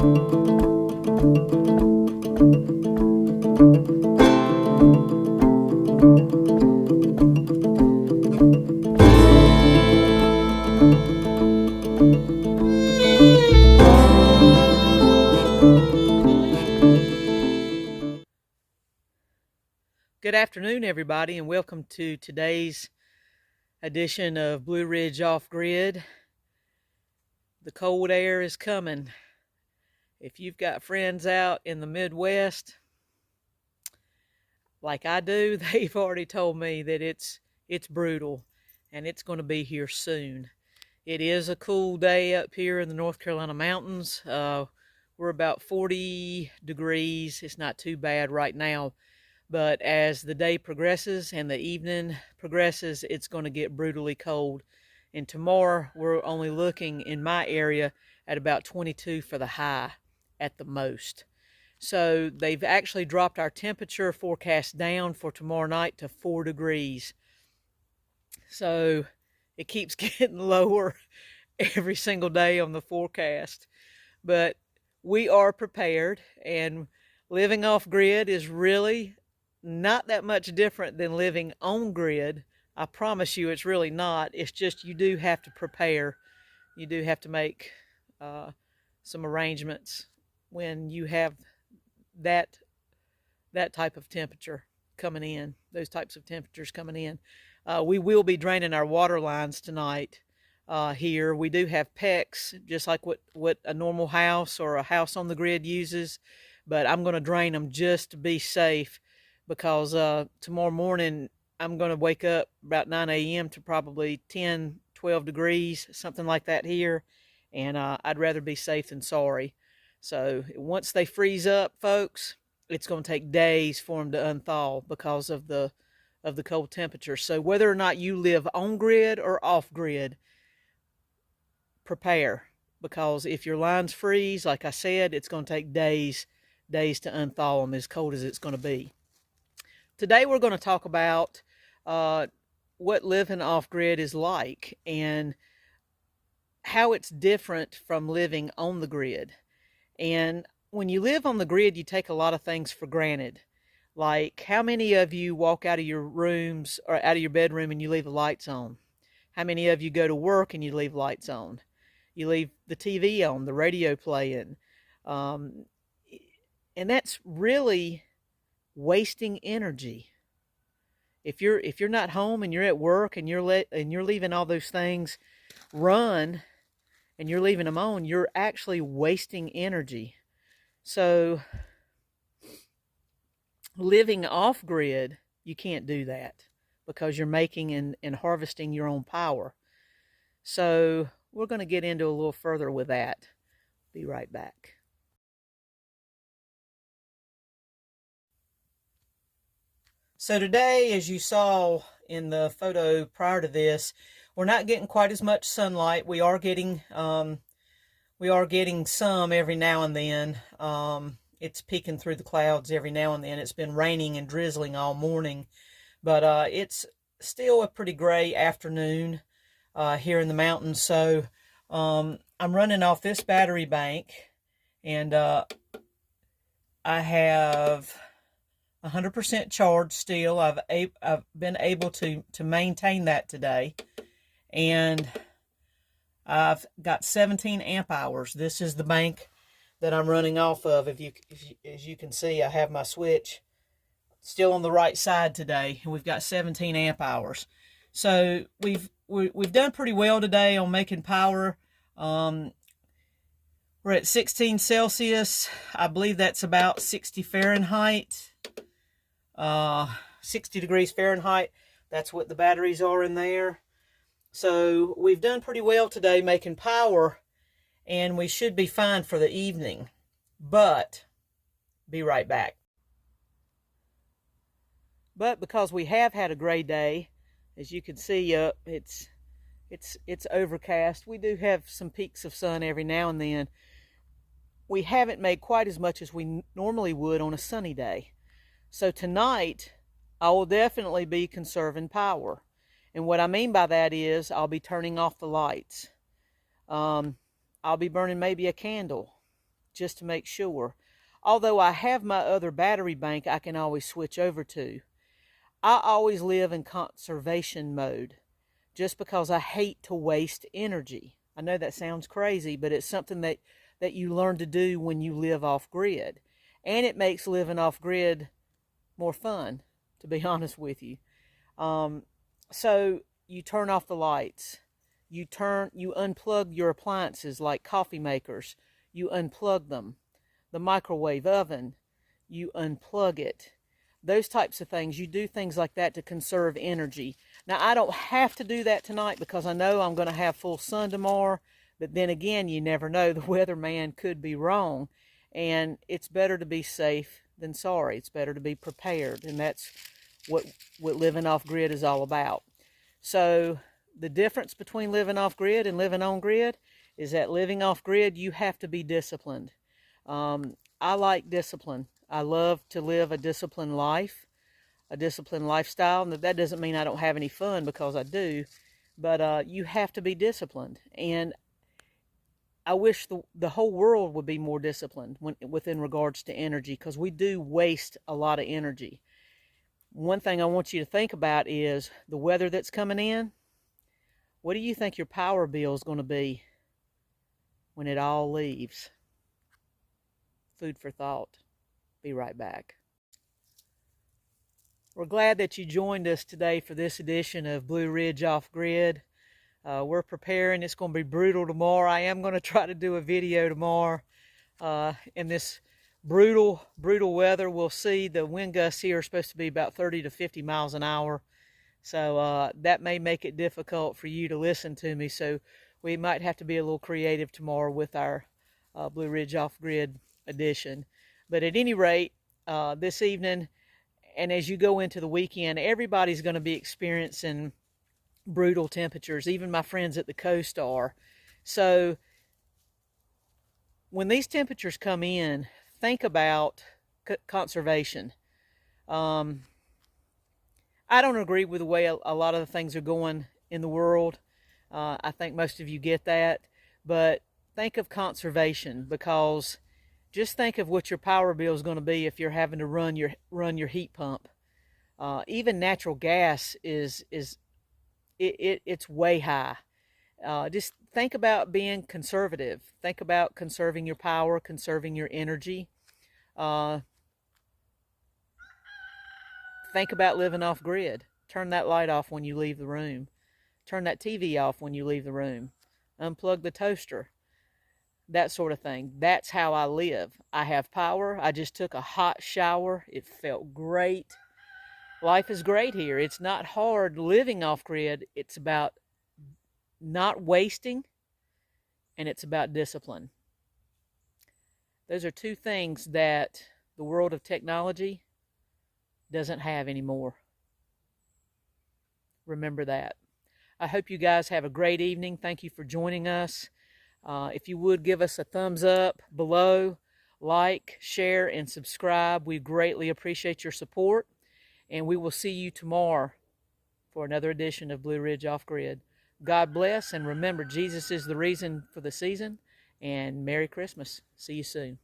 Good afternoon, everybody, and welcome to today's edition of Blue Ridge Off Grid. The cold air is coming. If you've got friends out in the Midwest, like I do, they've already told me that it's brutal, and it's going to be here soon. It is a cool day up here in the North Carolina mountains. We're about 40 degrees. It's not too bad right now. But as the day progresses and the evening progresses, it's going to get brutally cold. And tomorrow, we're only looking in my area at about 22 for the high at the most. So they've actually dropped our temperature forecast down for tomorrow night to 4 degrees. So it keeps getting lower every single day on the forecast. But we are prepared, and living off grid is really not that much different than living on grid. I promise you it's really not. It's just you do have to prepare. You do have to make some arrangements when you have that type of temperature coming in, those types of temperatures coming in. We will be draining our water lines tonight here. We do have PEX, just like what a normal house or a house on the grid uses, but I'm going to drain them just to be safe, because tomorrow morning I'm going to wake up about 9 a.m. to probably 10, 12 degrees, something like that here, and I'd rather be safe than sorry. So once they freeze up, folks, it's going to take days for them to unthaw because of the cold temperature. So whether or not you live on grid or off grid, prepare, because if your lines freeze, like I said, it's going to take days to unthaw them, as cold as it's going to be. Today we're going to talk about what living off-grid is like and how it's different from living on the grid. And when you live on the grid, you take a lot of things for granted. Like, how many of you walk out of your rooms or out of your bedroom and you leave the lights on? How many of you go to work and you leave lights on? You leave the TV on, the radio playing. And that's really wasting energy. If you're not home and you're at work and you're leaving all those things run and you're leaving them on, you're actually wasting energy. So living off grid, you can't do that because you're making and harvesting your own power. So we're going to get into a little further with that. Be right back. So today, as you saw in the photo prior to this, we're not getting quite as much sunlight. We are getting some every now and then. It's peeking through the clouds every now and then. It's been raining and drizzling all morning, but it's still a pretty gray afternoon here in the mountains. So I'm running off this battery bank, and I have 100% charged still. I've been able to maintain that today, and I've got 17 amp hours. This is the bank that I'm running off of. As you can see, I have my switch still on the right side today, and we've got 17 amp hours. So we've done pretty well today on making power. We're at 16 Celsius. I believe that's about 60 Fahrenheit. 60 degrees Fahrenheit. That's what the batteries are in there. So we've done pretty well today making power, and we should be fine for the evening. But be right back. But because we have had a gray day, as you can see, it's overcast. We do have some peaks of sun every now and then. We haven't made quite as much as we normally would on a sunny day. So tonight, I will definitely be conserving power. And what I mean by that is I'll be turning off the lights. I'll be burning maybe a candle. just to make sure. Although I have my other battery bank I can always switch over to. I always live in conservation mode just because I hate to waste energy. I know that sounds crazy, but it's something that you learn to do when you live off grid. And it makes living off grid more fun, to be honest with you. So you turn off the lights. You unplug your appliances like coffee makers. You unplug them. The microwave oven, you unplug it. Those types of things, you do things like that to conserve energy. Now, I don't have to do that tonight because I know I'm going to have full sun tomorrow. But then again, you never know. The weatherman could be wrong. And it's better to be safe than sorry. It's better to be prepared. And that's what living off grid is all about. So the difference between living off grid and living on grid is that living off grid, you have to be disciplined. I like discipline. I love to live a disciplined life, a disciplined lifestyle. And that doesn't mean I don't have any fun, because I do. But you have to be disciplined. And I wish the whole world would be more disciplined within regards to energy, because we do waste a lot of energy. One thing I want you to think about is the weather that's coming in. What do you think your power bill is going to be when it all leaves? Food for thought. Be right back. We're glad that you joined us today for this edition of Blue Ridge Off Grid. We're preparing. It's going to be brutal tomorrow. I am going to try to do a video tomorrow in this brutal weather. We'll see. The wind gusts here are supposed to be about 30 to 50 miles an hour. So that may make it difficult for you to listen to me. So we might have to be a little creative tomorrow with our Blue Ridge Off Grid edition. But at any rate, this evening, and as you go into the weekend, everybody's going to be experiencing brutal temperatures. Even my friends at the coast are. So when these temperatures come in, think about conservation. I don't agree with the way a lot of the things are going in the world. I think most of you get that. But think of conservation, because just think of what your power bill is going to be if you're having to run your heat pump. Even natural gas it's way high. Just think about being conservative. Think about conserving your power, conserving your energy. Think about living off grid. Turn that light off when you leave the room. Turn that TV off when you leave the room. Unplug the toaster. That sort of thing. That's how I live. I have power. I just took a hot shower. It felt great. Life is great here. It's not hard living off grid. It's about not wasting, and it's about discipline. Those are two things that the world of technology doesn't have anymore. Remember that. I hope you guys have a great evening. Thank you for joining us. If you would give us a thumbs up below, like, share, and subscribe. We greatly appreciate your support. And we will see you tomorrow for another edition of Blue Ridge Off Grid. God bless, and remember, Jesus is the reason for the season. And Merry Christmas. See you soon.